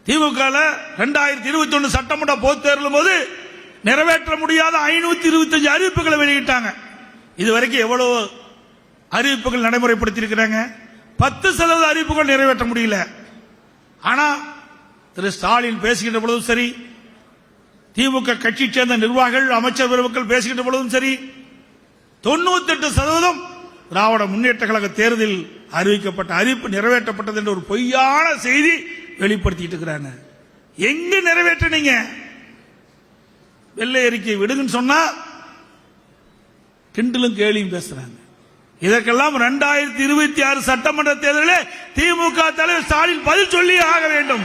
திமுக 2021 சட்டமன்ற பொதுத் தேர்தலும் போது நிறைவேற்ற முடியாத 525 அறிவிப்புகளை வெளியிட்டாங்க. இதுவரைக்கும் எவ்வளவு அறிவிப்புகள் நடைமுறைப்படுத்தியிருக்கிறாங்க? 10% அறிவிப்புகள் நிறைவேற்ற முடியல. ஆனா திரு ஸ்டாலின் பேசுகின்ற பொழுதும் சரி, திமுக கட்சி சேர்ந்த நிர்வாகிகள் அமைச்சர் பெருமக்கள் பேசுகின்ற பொழுதும் சரி, 98% திராவிட முன்னேற்ற கழக தேர்தலில் அறிவிக்கப்பட்ட அறிவிப்பு நிறைவேற்றப்பட்டது என்ற ஒரு பொய்யான செய்தி வெளிப்படுத்திட்டு இருக்கிறாங்க. எங்க நிறைவேற்றினீங்க? வெள்ளை அறிக்கை விடுங்கன்னு சொன்னா கிண்டலும் கேலியும் பேசுறாங்க. இதற்கெல்லாம் 2026 சட்டமன்ற தேர்தலில் திமுக தலைவர் ஸ்டாலின் பதில் சொல்லி ஆக வேண்டும்.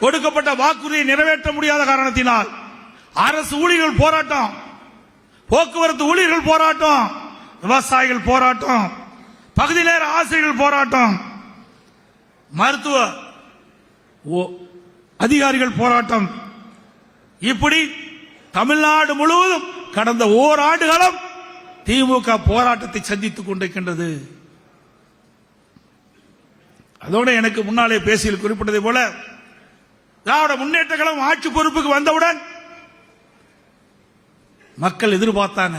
கொடுக்கப்பட்ட வாக்குறுதியை நிறைவேற்ற முடியாத காரணத்தினால் அரசு ஊழியர்கள் போராட்டம், போக்குவரத்து ஊழியர்கள் போராட்டம், விவசாயிகள் போராட்டம், பகுதி நேர ஆசிரியர்கள் போராட்டம், மருத்துவ அதிகாரிகள் போராட்டம், இப்படி தமிழ்நாடு முழுவதும் கடந்த ஓராண்டு காலம் திமுக போராட்டத்தை சந்தித்துக் கொண்டிருக்கின்றது. அதோடு எனக்கு முன்னாலே பேசியில் குறிப்பிட்டதை போல திராவிட முன்னேற்ற கழகம் ஆட்சி பொறுப்புக்கு வந்தவுடன் மக்கள் எதிர்பார்த்தாங்க.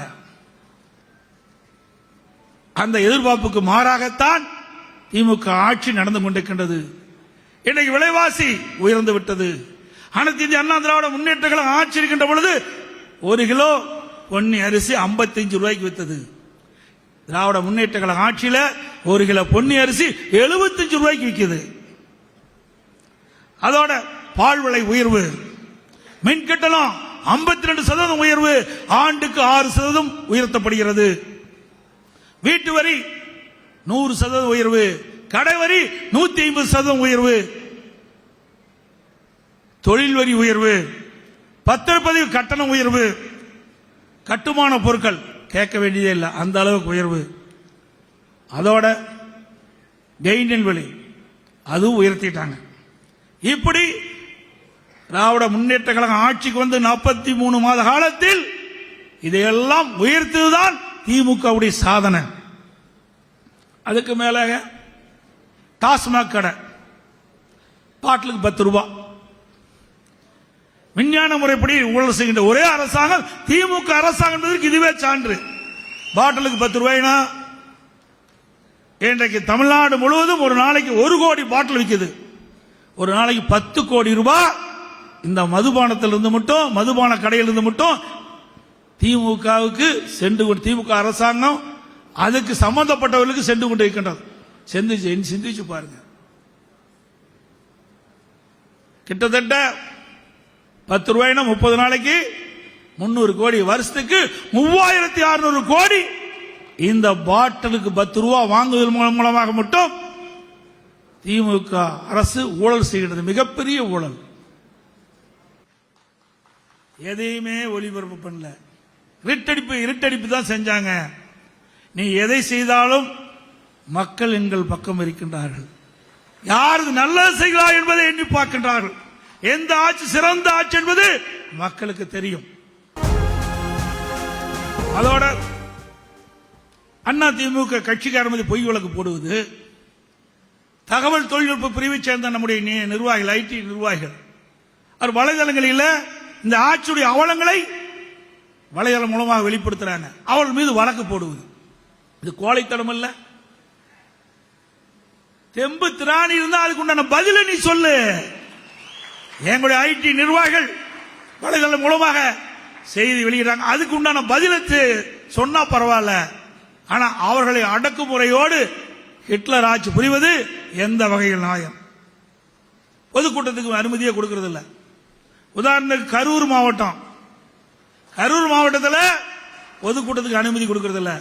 அந்த எதிர்பார்ப்புக்கு மாறாகத்தான் திமுக ஆட்சி நடந்து கொண்டிருக்கின்றது. இன்றைக்கு விலைவாசி உயர்ந்து விட்டது. அனைத்து இந்திய அண்ணா திராவிட முன்னேற்ற கழகம் ஆட்சி இருக்கின்ற பொழுது 1 கிலோ பொன்னி அரிசி 55 ரூபாய்க்கு வித்தது. திராவிட முன்னேற்ற கழகம் ஆட்சியில் 1 கிலோ பொன்னி அரிசி 75 ரூபாய்க்கு விற்குது. அதோட பால் விலை உயர்வு, மின் கட்டணம் 52% உயர்வு, ஆண்டுக்கு 6% உயர்த்தப்படுகிறது. வீட்டு வரி 100% உயர்வு, கடை வரி 150% உயர்வு, தொழில் வரி உயர்வு, பத்திரப்பதிவு கட்டணம் உயர்வு, கட்டுமான பொருட்கள் கேட்க வேண்டியதே இல்லை, அந்த அளவுக்கு உயர்வு. அதோட கெயினின் விலை அதுவும் உயர்த்திட்டாங்க. இப்படி திராவிட முன்னேற்ற கழகம் ஆட்சிக்கு வந்து 43 மாத காலத்தில் இதையெல்லாம் உயர்த்துவதுதான் திமுகவுடைய சாதனை. அதுக்கு மேல டாஸ்மாக் கடை பாட்டிலுக்கு 10 ரூபாய், விஞ்ஞான முறைப்படி ஊழல் செய்கின்ற ஒரே அரசாங்கம் திமுக அரசாங்கம் என்பதற்கு இதுவே சான்று. பாட்டிலுக்கு 10 ரூபாய்னா இன்றைக்கு தமிழ்நாடு முழுவதும் ஒரு நாளைக்கு 1 கோடி பாட்டில் விற்குது. ஒரு நாளைக்கு 10 கோடி ரூபாய் இந்த மதுபானத்திலிருந்து மட்டும், மதுபான கடையிலிருந்து மட்டும் திமுகவுக்கு சென்று கொண்டு, திமுக அரசாங்கம் அதுக்கு சம்பந்தப்பட்டவர்களுக்கு சென்று கொண்டு இருக்கின்றது. சிந்திச்சு பாருங்க. கிட்டத்தட்ட 10 ரூபாய்னா 30 நாளைக்கு 300 கோடி, வருஷத்துக்கு 3600 கோடி இந்த பாட்டிலுக்கு 10 ரூபாய் வாங்குவதன் மூலமாக மட்டும் திமுக அரசு ஊழல் செய்கிறது. மிகப்பெரிய ஊழல். எதையுமே ஒளிபரப்பு பண்ணல, இருட்டடிப்பு தான் செஞ்சாங்க. நீ எதை செய்தாலும் மக்கள் எங்கள் பக்கம் இருக்கின்றார்கள். யாருக்கு நல்லது செய்கிறார் என்பதை எண்ணி பார்க்கின்றார்கள். எந்த ஆட்சி சிறந்த ஆட்சி என்பது மக்களுக்கு தெரியும். அதோட அண்ணா திமுக கட்சிக்காரர் மீது பொய் வழக்கு போடுவது, தகவல் தொழில்நுட்ப பிரிவை சேர்ந்த நம்முடைய நிர்வாகிகள், ஐடி நிர்வாகிகள், அவர் வலைதளங்களில் இந்த ஆட்சியுடைய அவலங்களை வலைதளம் மூலமாக வெளிப்படுத்துறாங்க. அவள் மீது வழக்கு போடுவது இது கோழைத்தனம் இல்ல? தெம்பு திராணி இருந்தா அதுக்கு உண்டான பதில நீ சொல்லு. எங்களுடைய ஐடி நிர்வாகிகள் வலைதளம் மூலமாக செய்தி வெளியிடறாங்க, அதுக்கு உண்டான பதிலத்து சொன்னா பரவாயில்ல. ஆனா அவர்களை அடக்குமுறையோடு ஹிட்லர் ஆட்சி புரிவது எந்த வகையில் நியாயம்? பொதுக்கூட்டத்துக்கு அனுமதியே கொடுக்கிறது இல்ல. உதாரணத்துக்கு கரூர் மாவட்டத்தில் பொதுக்கூட்டத்துக்கு அனுமதி கொடுக்கிறது இல்ல.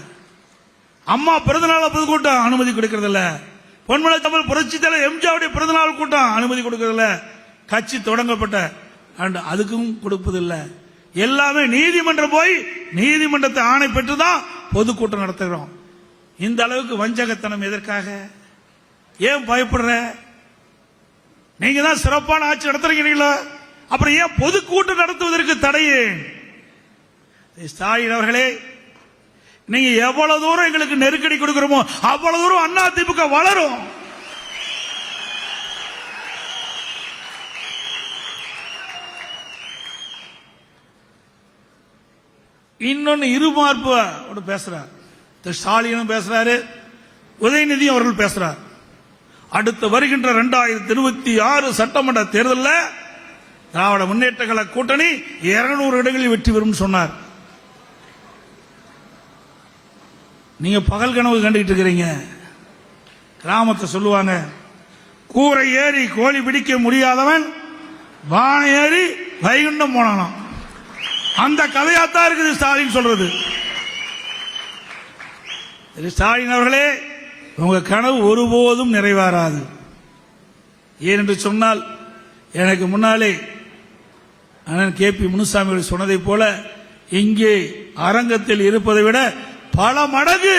அம்மா பிறந்தநாள் பொதுக்கூட்டம் அனுமதி கொடுக்கிறது இல்ல. பொன்மலை தமிழ் புரட்சி தலைவர் எம்ஜிஆருடைய பிறந்தநாள் கூட்டம் அனுமதி கொடுக்கிறது இல்ல. கட்சி தொடங்கப்பட்ட அதுக்கும் கொடுப்பதில்லை. எல்லாமே நீதிமன்றம் போய் நீதிமன்றத்தை ஆணை பெற்றுதான் பொதுக்கூட்டம் நடத்துகிறோம். இந்த அளவுக்கு வஞ்சகத்தனம் எதற்காக? ஏன் பயப்படுற? நீங்க தான் சிறப்பான ஆட்சி நடத்துறீங்களா, அப்புறம் ஏன் பொதுக்கூட்டம் நடத்துவதற்கு தடையே? ஸ்டாலின் அவர்களே, நீங்க எவ்வளவு தூரம் எங்களுக்கு நெருக்கடி கொடுக்கிறோமோ அவ்வளவு தூரம் அண்ணா திமுக வளரும். இன்னொன்னு இருமார்பு பேசுறார். திரு ஸ்டாலினும் பேசுறாரு, உதயநிதி அவர்கள் பேசுறார். அடுத்து வருகின்ற 2026 சட்டமன்ற தேர்தலில் திராவிட முன்னேற்ற கழக கூட்டணி 200 இடங்களில் வெற்றி பெறும் சொன்னார். நீங்க பகல் கனவு கண்டுகிட்டு இருக்கிறீங்க. கிராமத்தை சொல்லுவாங்க, கூரை ஏறி கோழி பிடிக்க முடியாதவன் வானை ஏறி வைகுண்டம் போனானாம். அந்த கதையாத்தான் இருக்குது ஸ்டாலின் சொல்றது. ஸ்டாலின் அவர்களே, உங்க கனவு ஒருபோதும் நிறைவேறாது. ஏனென்று சொன்னால், எனக்கு முன்னாலே அண்ணன் KP முனுசாமி சொன்னதை போல இங்கே அரங்கத்தில் இருப்பதை விட பல மடங்கு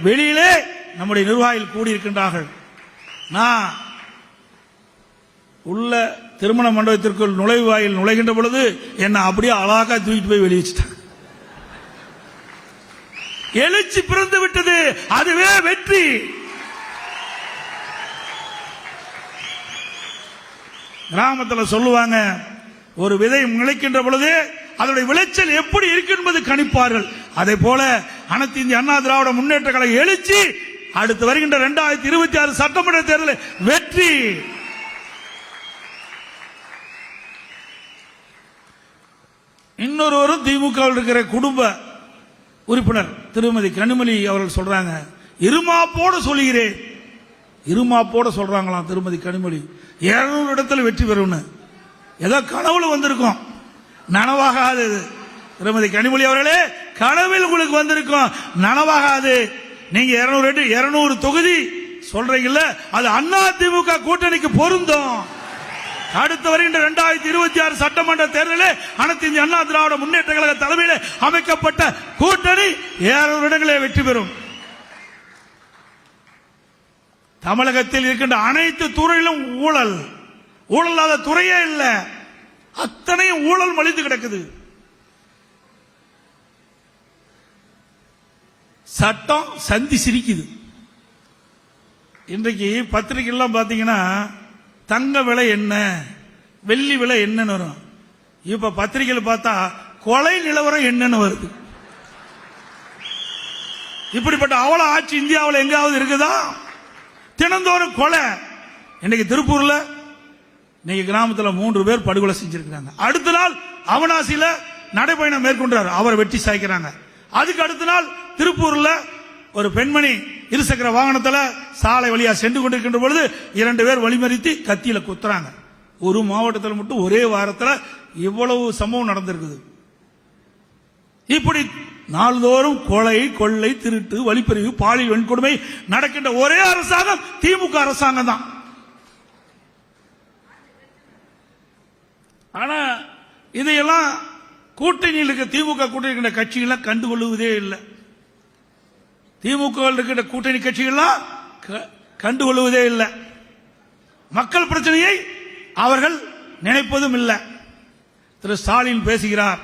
வெளியிலே நம்முடைய நிர்வாகிகள் கூடியிருக்கின்றார்கள். நான் உள்ள திருமண மண்டபத்திற்குள் நுழைவாயில் நுழைகின்ற பொழுது என்ன அப்படியே அழகா தூக்கிட்டு போய் வெளியே வச்சுட்டாங்க. எழுச்சி பிறந்து விட்டது, அதுவே வெற்றி. கிராமத்தில் சொல்லுவாங்க, ஒரு விதை முளைக்கின்ற பொழுது அதனுடைய விளைச்சல் எப்படி இருக்கு என்பது கணிப்பார்கள். அதே போல அனைத்து இந்திய அண்ணா திராவிட முன்னேற்ற கழக எழுச்சி அடுத்து வருகின்ற 2026 சட்டமன்ற தேர்தலில் வெற்றி. இன்னொருவரும் திமுக இருக்கிற குடும்ப உறுப்பினர் திருமதி கனிமொழி அவர்கள் சொல்றாங்க, இருமாப்போடு சொல்லுகிறேன். இருமாப்போட சொல்றாங்களாம் திருமதி கனிமொழி 200 இடத்துல வெற்றி பெறும். ஏதோ கனவுல வந்திருக்கும், நனவாகாது. திருமதி கனிமொழி அவர்களே, கனவில் உங்களுக்கு வந்திருக்கும், நனவாகாது. நீங்க 200 தொகுதி சொல்றீங்கல்ல, அது அண்ணா திமுக கூட்டணிக்கு பொருந்தும். அடுத்து வருகின்ற 2026 சட்டமன்ற தேர்தலில் அனைத்து இந்திய அண்ணா திராவிட முன்னேற்ற கழக தலைமையில் அமைக்கப்பட்ட கூட்டணி 200 இடங்களே வெற்றி பெறும். தமிழகத்தில் இருக்கின்ற அனைத்து துறையிலும் ஊழல், ஊழலாத துறையே இல்லை. அத்தனையும் ஊழல் மலிந்து கிடக்குது. சட்டம் சந்தி சிரிக்குது. இன்றைக்கு பத்திரிகை எல்லாம் பாத்தீங்கன்னா தங்க விலை என்ன, வெள்ளி விலை என்னன்னு வரும். இப்ப பத்திரிகையில் பார்த்தா கொலை நிலவரம் என்னன்னு வருது. இப்படிப்பட்ட அவல ஆட்சி இந்தியாவில் எங்காவது இருக்குதா? தினந்தோறும் கொலை. இன்னைக்கு திருப்பூர்ல இன்னைக்கு கிராமத்தில் 3 பேர் படுகொலை செஞ்சிருக்கிறாங்க. அடுத்த நாள் அவனாசியில நடைபயணம் மேற்கொண்டார், அவரை வெட்டி சாய்க்கிறாங்க. அதுக்கு அடுத்த நாள் திருப்பூர்ல ஒரு பெண்மணி இருசக்கர வாகனத்தில் சாலை வழியா சென்று கொண்டிருக்கின்ற பொழுது 2 பேர் வழிமறித்து கத்தியில குத்துறாங்க. ஒரு மாவட்டத்தில் மட்டும் ஒரே வாரத்தில் இவ்வளவு சம்பவம் நடந்திருக்குது. இப்படி நாள்தோறும் கொலை, கொள்ளை, திருட்டு, வழிப்பறிவு, பாலியல் வன்கொடுமை நடக்கின்ற ஒரே அரசாங்கம் திமுக அரசாங்கம் தான். ஆனா இதையெல்லாம் கூட்டணியில் இருக்க திமுக கூட்டணி இருக்கின்ற கட்சிகளை கண்டுகொள்வதே இல்லை. திமுக இருக்கின்ற கூட்டணி கட்சிகள்லாம் கண்டுகொள்வதே இல்லை. மக்கள் பிரச்சனையை அவர்கள் நினைப்பதும் இல்லை. திரு ஸ்டாலின் பேசுகிறார்,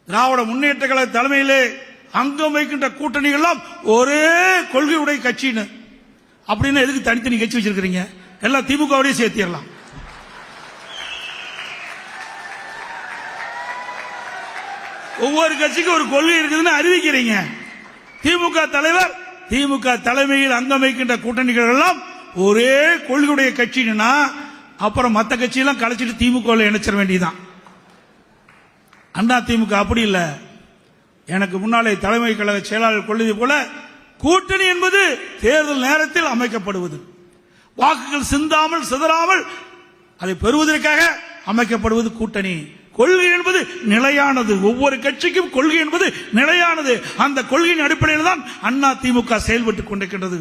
திராவிட முன்னேற்ற கழக தலைமையிலே அங்கம் வைக்கின்ற கூட்டணிகள்லாம் ஒரே கொள்கையுடைய கட்சின்னு. அப்படின்னு எதுக்கு தனித்தனி கட்சி வச்சிருக்கிறீங்க? எல்லாம் திமுகவோடய சேர்த்திடலாம். ஒவ்வொரு கட்சிக்கும் ஒரு கொள்கை இருக்குதுன்னு அறிவிக்கிறீங்க. திமுக தலைவர், திமுக தலைமையில் அங்கம் வைக்கின்ற கூட்டணிகள் எல்லாம் ஒரே கொள்கையுடைய கட்சின்னா அப்புறம் மற்ற கட்சியெல்லாம் கலைச்சிட்டு திமுக இணைச்சிட வேண்டியதுதான். அண்ணா திமுக அப்படி இல்லை. எனக்கு முன்னாலே தலைமை கழக செயலாளர் கொள்வது போல கூட்டணி என்பது தேர்தல் நேரத்தில் அமைக்கப்படுவது, வாக்குகள் சிந்தாமல் சிதறாமல் அதை பெறுவதற்காக அமைக்கப்படுவது கூட்டணி. கொள்கை என்பது நிலையானது. ஒவ்வொரு கட்சிக்கும் கொள்கை என்பது நிலையானது. அந்த கொள்கையின் அடிப்படையில் தான் அண்ணா திமுக செயல்பட்டுக் கொண்டிருக்கின்றது.